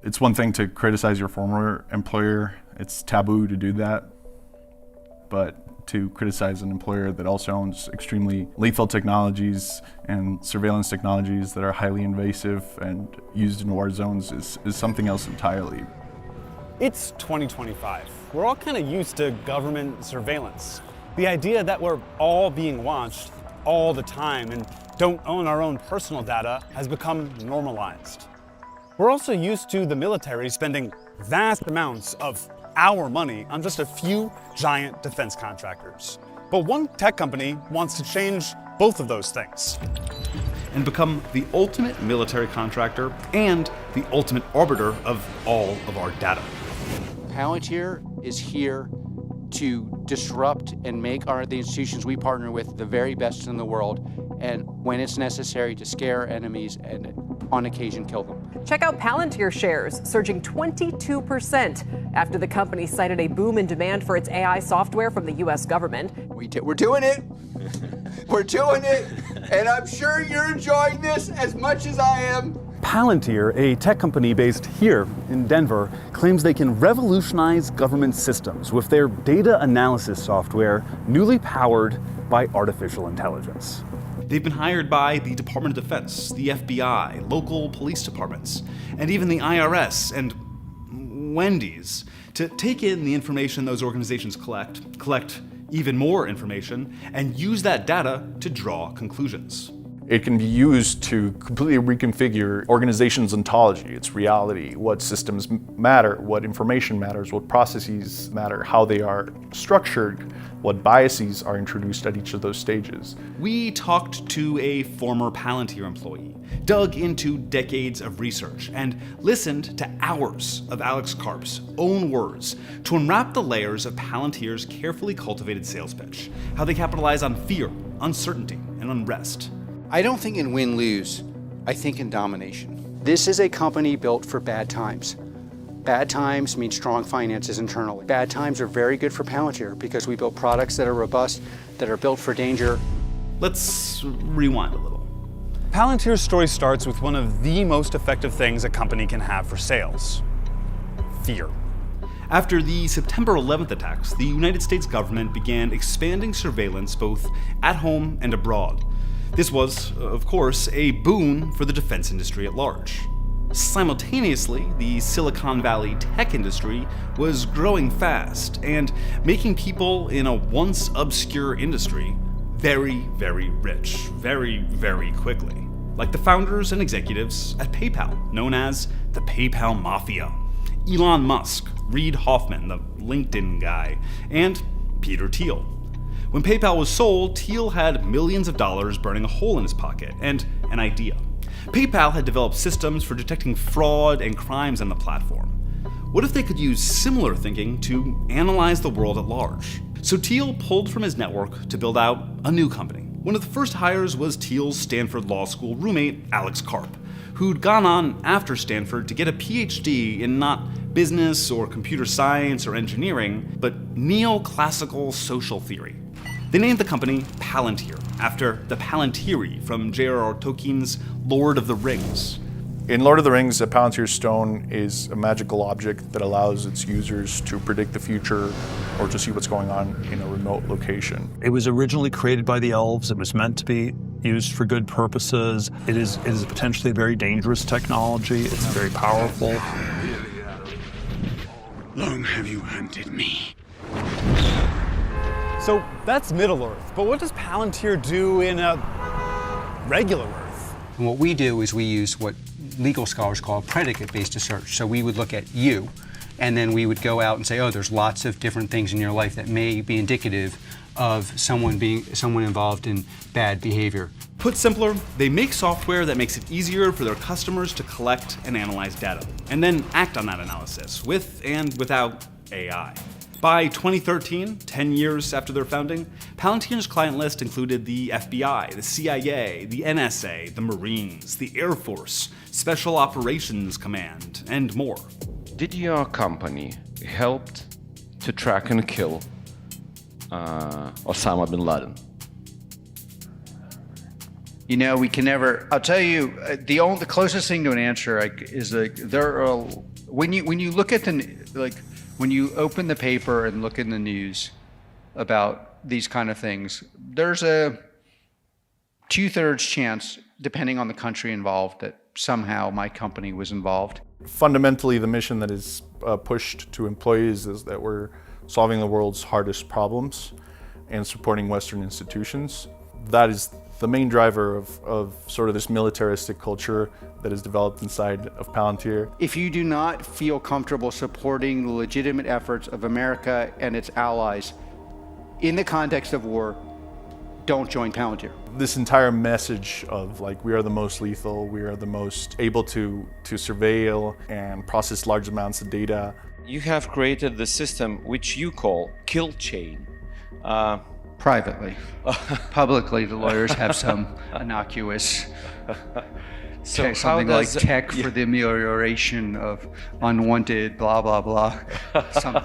It's one thing to criticize your former employer. It's taboo to do that. But to criticize an employer that also owns extremely lethal technologies and surveillance technologies that are highly invasive and used in war zones is something else entirely. It's 2025. We're all kind of used to government surveillance. The idea that we're all being watched all the time and don't own our own personal data has become normalized. We're also used to the military spending vast amounts of our money on just a few giant defense contractors. But one tech company wants to change both of those things and become the ultimate military contractor and the ultimate arbiter of all of our data. Palantir is here to disrupt and make the institutions we partner with the very best in the world, and when it's necessary, to scare enemies and on occasion kill them. Check out Palantir shares surging 22% after the company cited a boom in demand for its AI software from the U.S. government. We're doing it. We're doing it. And I'm sure you're enjoying this as much as I am. Palantir, a tech company based here in Denver, claims they can revolutionize government systems with their data analysis software, newly powered by artificial intelligence. They've been hired by the Department of Defense, the FBI, local police departments, and even the IRS and Wendy's to take in the information those organizations collect even more information, and use that data to draw conclusions. It can be used to completely reconfigure organizations' ontology, its reality, what systems matter, what information matters, what processes matter, how they are structured, what biases are introduced at each of those stages. We talked to a former Palantir employee, dug into decades of research, and listened to hours of Alex Karp's own words to unwrap the layers of Palantir's carefully cultivated sales pitch, how they capitalize on fear, uncertainty, and unrest. I don't think in win-lose, I think in domination. This is a company built for bad times. Bad times mean strong finances internally. Bad times are very good for Palantir because we build products that are robust, that are built for danger. Let's rewind a little. Palantir's story starts with one of the most effective things a company can have for sales: fear. After the September 11th attacks, the United States government began expanding surveillance both at home and abroad. This was, of course, a boon for the defense industry at large. Simultaneously, the Silicon Valley tech industry was growing fast and making people in a once obscure industry very, very rich, very, very quickly. Like the founders and executives at PayPal, known as the PayPal Mafia. Elon Musk, Reid Hoffman, the LinkedIn guy, and Peter Thiel. When PayPal was sold, Thiel had millions of dollars burning a hole in his pocket and an idea. PayPal had developed systems for detecting fraud and crimes on the platform. What if they could use similar thinking to analyze the world at large? So Thiel pulled from his network to build out a new company. One of the first hires was Thiel's Stanford Law School roommate, Alex Karp, who'd gone on after Stanford to get a PhD in not business or computer science or engineering, but neoclassical social theory. They named the company Palantir, after the Palantiri from J.R.R. Tolkien's Lord of the Rings. In Lord of the Rings, a Palantir stone is a magical object that allows its users to predict the future or to see what's going on in a remote location. It was originally created by the elves. It was meant to be used for good purposes. It is potentially a very dangerous technology. It's very powerful. Long have you hunted me? So that's Middle-earth, but what does Palantir do in a regular Earth? And what we do is we use what legal scholars call predicate-based research. So we would look at you, and then we would go out and say, oh, there's lots of different things in your life that may be indicative of someone involved in bad behavior. Put simpler, they make software that makes it easier for their customers to collect and analyze data, and then act on that analysis with and without AI. By 2013, 10 years after their founding, Palantir's client list included the FBI, the CIA, the NSA, the Marines, the Air Force, Special Operations Command, and more. Did your company help to track and kill Osama bin Laden? You know, we can never. I'll tell you, the closest thing to an answer is there are when you look at when you open the paper and look in the news about these kind of things, there's a 2/3 chance, depending on the country involved, that somehow my company was involved. Fundamentally, the mission that is pushed to employees is that we're solving the world's hardest problems and supporting Western institutions. That is the main driver of sort of this militaristic culture that is developed inside of Palantir. If you do not feel comfortable supporting the legitimate efforts of America and its allies in the context of war, don't join Palantir. This entire message of like, we are the most lethal, we are the most able to surveil and process large amounts of data. You have created the system which you call kill chain. Privately. Publicly, the lawyers have some innocuous, something like tech for the amelioration of unwanted blah, blah, blah.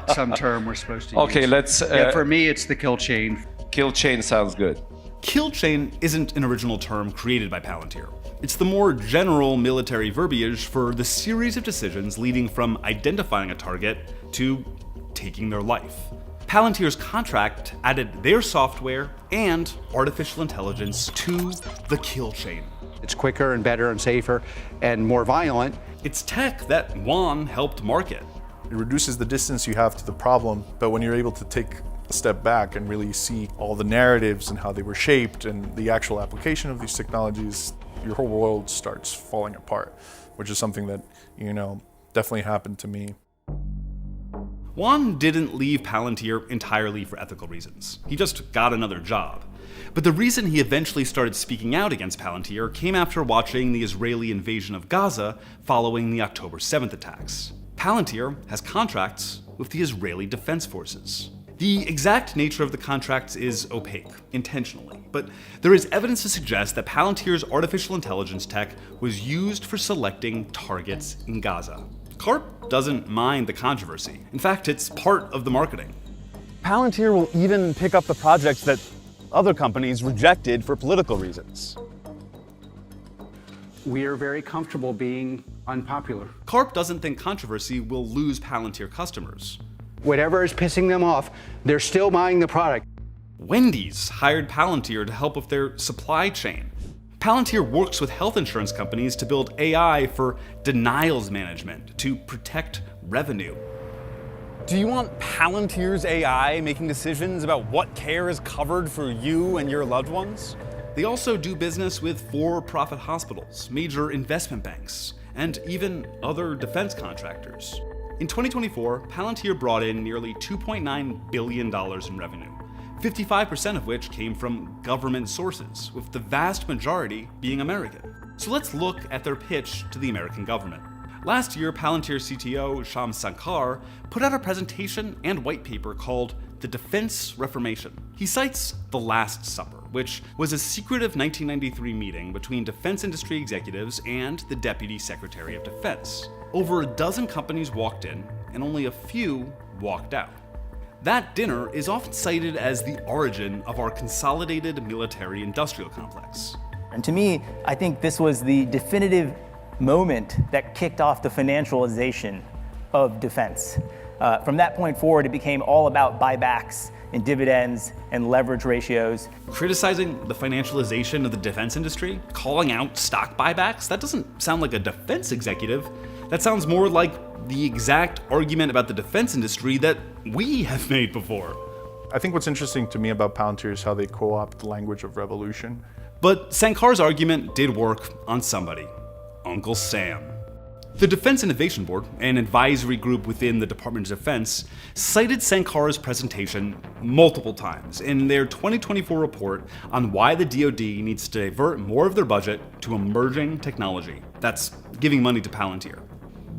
Some term we're supposed to use. Okay, let's... for me, it's the kill chain. Kill chain sounds good. Kill chain isn't an original term created by Palantir. It's the more general military verbiage for the series of decisions leading from identifying a target to taking their life. Palantir's contract added their software and artificial intelligence to the kill chain. It's quicker and better and safer and more violent. It's tech that Juan helped market. It reduces the distance you have to the problem, but when you're able to take a step back and really see all the narratives and how they were shaped and the actual application of these technologies, your whole world starts falling apart, which is something that, definitely happened to me. Juan didn't leave Palantir entirely for ethical reasons. He just got another job. But the reason he eventually started speaking out against Palantir came after watching the Israeli invasion of Gaza following the October 7th attacks. Palantir has contracts with the Israeli Defense Forces. The exact nature of the contracts is opaque, intentionally, but there is evidence to suggest that Palantir's artificial intelligence tech was used for selecting targets in Gaza. Karp doesn't mind the controversy. In fact, it's part of the marketing. Palantir will even pick up the projects that other companies rejected for political reasons. We are very comfortable being unpopular. Karp doesn't think controversy will lose Palantir customers. Whatever is pissing them off, they're still buying the product. Wendy's hired Palantir to help with their supply chain. Palantir works with health insurance companies to build AI for denials management to protect revenue. Do you want Palantir's AI making decisions about what care is covered for you and your loved ones? They also do business with for-profit hospitals, major investment banks, and even other defense contractors. In 2024, Palantir brought in nearly $2.9 billion in revenue, 55% of which came from government sources, with the vast majority being American. So let's look at their pitch to the American government. Last year, Palantir CTO Shyam Sankar put out a presentation and white paper called The Defense Reformation. He cites The Last Supper, which was a secretive 1993 meeting between defense industry executives and the Deputy Secretary of Defense. Over a dozen companies walked in, and only a few walked out. That dinner is often cited as the origin of our consolidated military-industrial complex. And to me, I think this was the definitive moment that kicked off the financialization of defense. From that point forward, it became all about buybacks and dividends and leverage ratios. Criticizing the financialization of the defense industry, calling out stock buybacks, that doesn't sound like a defense executive. That sounds more like the exact argument about the defense industry that we have made before. I think what's interesting to me about Palantir is how they co-opt the language of revolution. But Sankar's argument did work on somebody, Uncle Sam. The Defense Innovation Board, an advisory group within the Department of Defense, cited Sankar's presentation multiple times in their 2024 report on why the DOD needs to divert more of their budget to emerging technology. That's giving money to Palantir.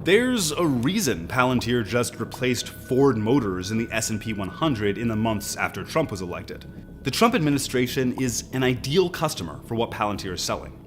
There's a reason Palantir just replaced Ford Motors in the S&P 100 in the months after Trump was elected. The Trump administration is an ideal customer for what Palantir is selling.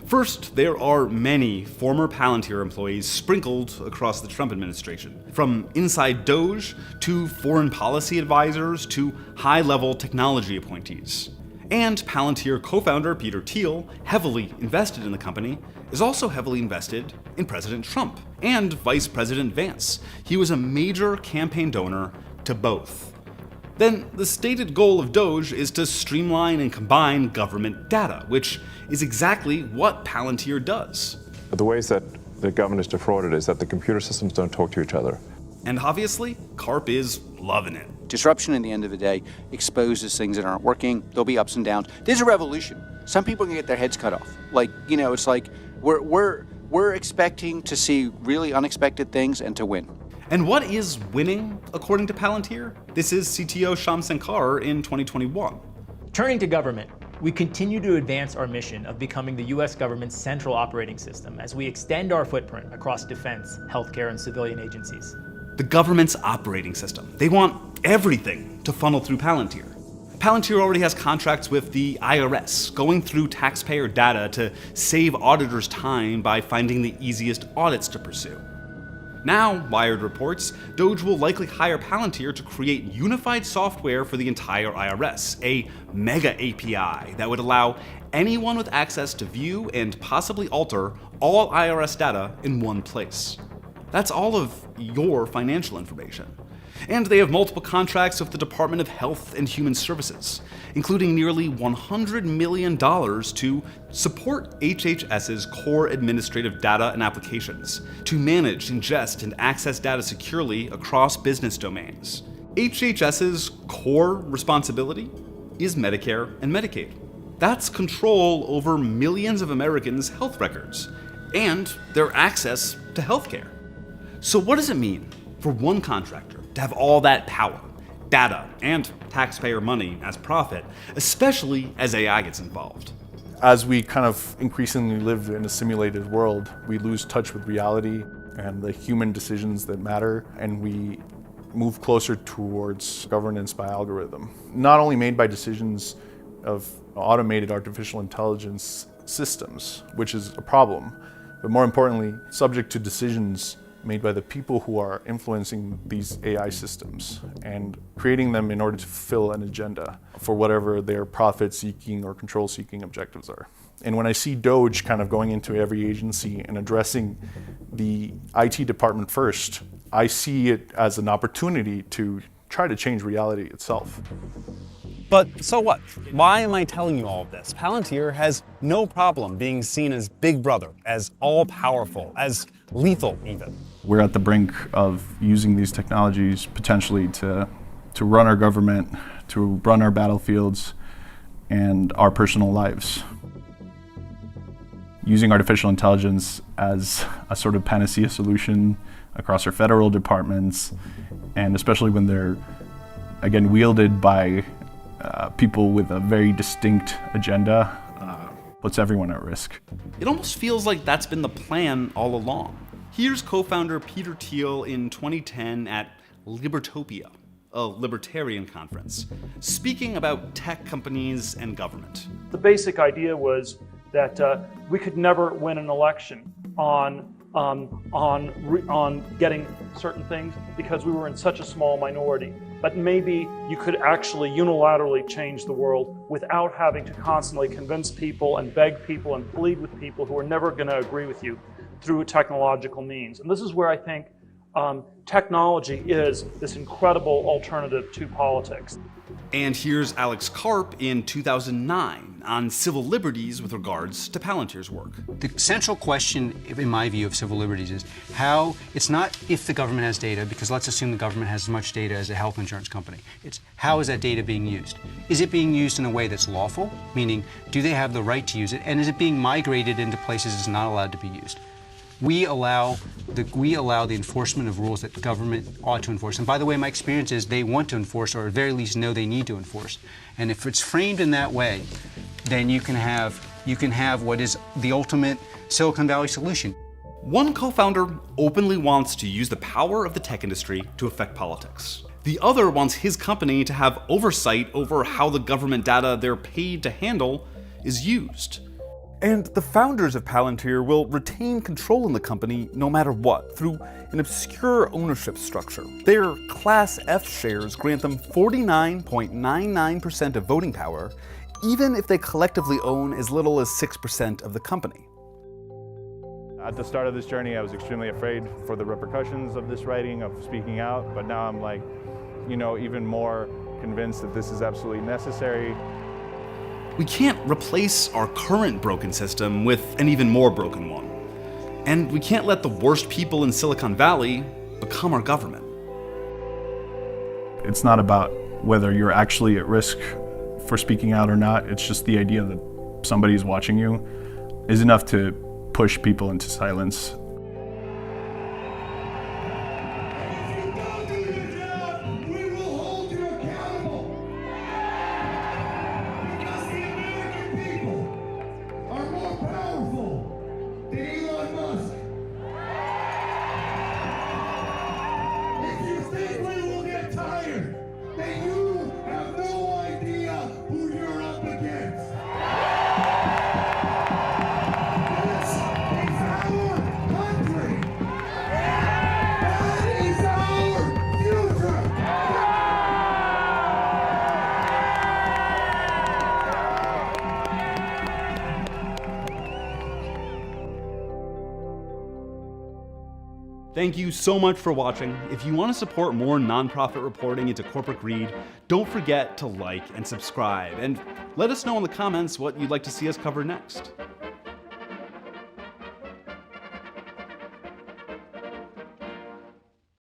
First, there are many former Palantir employees sprinkled across the Trump administration, from inside DOGE to foreign policy advisors to high-level technology appointees. And Palantir co-founder Peter Thiel, heavily invested in the company, is also heavily invested in President Trump and Vice President Vance. He was a major campaign donor to both. Then the stated goal of DOGE is to streamline and combine government data, which is exactly what Palantir does. The ways that the government is defrauded is that the computer systems don't talk to each other. And obviously, Karp is loving it. Disruption, at the end of the day, exposes things that aren't working. There'll be ups and downs. There's a revolution. Some people can get their heads cut off. Like, you know, it's like we're expecting to see really unexpected things and to win. And what is winning, according to Palantir? This is CTO Shyam Sankar in 2021. Turning to government, we continue to advance our mission of becoming the U.S. government's central operating system as we extend our footprint across defense, healthcare, and civilian agencies. The government's operating system. They want everything to funnel through Palantir. Palantir already has contracts with the IRS, going through taxpayer data to save auditors time by finding the easiest audits to pursue. Now, Wired reports, DOGE will likely hire Palantir to create unified software for the entire IRS, a mega API that would allow anyone with access to view and possibly alter all IRS data in one place. That's all of your financial information. And they have multiple contracts with the Department of Health and Human Services, including nearly $100 million to support HHS's core administrative data and applications, to manage, ingest, and access data securely across business domains. HHS's core responsibility is Medicare and Medicaid. That's control over millions of Americans' health records and their access to healthcare. So what does it mean for one contractor to have all that power, data, and taxpayer money as profit, especially as AI gets involved? As we kind of increasingly live in a simulated world, we lose touch with reality and the human decisions that matter, and we move closer towards governance by algorithm. Not only made by decisions of automated artificial intelligence systems, which is a problem, but more importantly, subject to decisions made by the people who are influencing these AI systems and creating them in order to fulfill an agenda for whatever their profit-seeking or control-seeking objectives are. And when I see DOGE kind of going into every agency and addressing the IT department first, I see it as an opportunity to try to change reality itself. But so what? Why am I telling you all of this? Palantir has no problem being seen as Big Brother, as all-powerful, as lethal even. We're at the brink of using these technologies potentially to run our government, to run our battlefields, and our personal lives. Using artificial intelligence as a sort of panacea solution across our federal departments, and especially when they're, again, wielded by people with a very distinct agenda, puts everyone at risk. It almost feels like that's been the plan all along. Here's co-founder Peter Thiel in 2010 at Libertopia, a libertarian conference, speaking about tech companies and government. The basic idea was that we could never win an election on getting certain things because we were in such a small minority. But maybe you could actually unilaterally change the world without having to constantly convince people and beg people and plead with people who are never going to agree with you through technological means. And this is where I think technology is this incredible alternative to politics. And here's Alex Karp in 2009 on civil liberties with regards to Palantir's work. The central question, in my view, of civil liberties is how, it's not if the government has data, because let's assume the government has as much data as a health insurance company. It's how is that data being used? Is it being used in a way that's lawful? Meaning, do they have the right to use it? And is it being migrated into places it's not allowed to be used? We allow the enforcement of rules that government ought to enforce. And by the way, my experience is they want to enforce, or at the very least know they need to enforce. And if it's framed in that way, then you can have what is the ultimate Silicon Valley solution. One co-founder openly wants to use the power of the tech industry to affect politics. The other wants his company to have oversight over how the government data they're paid to handle is used. And the founders of Palantir will retain control in the company no matter what, through an obscure ownership structure. Their Class F shares grant them 49.99% of voting power even if they collectively own as little as 6% of the company. At the start of this journey, I was extremely afraid for the repercussions of this writing, of speaking out, but now I'm like, even more convinced that this is absolutely necessary. We can't replace our current broken system with an even more broken one. And we can't let the worst people in Silicon Valley become our government. It's not about whether you're actually at risk for speaking out or not. It's just the idea that somebody's watching you is enough to push people into silence. Thank you so much for watching. If you want to support more nonprofit reporting into corporate greed, don't forget to like and subscribe, and let us know in the comments what you'd like to see us cover next.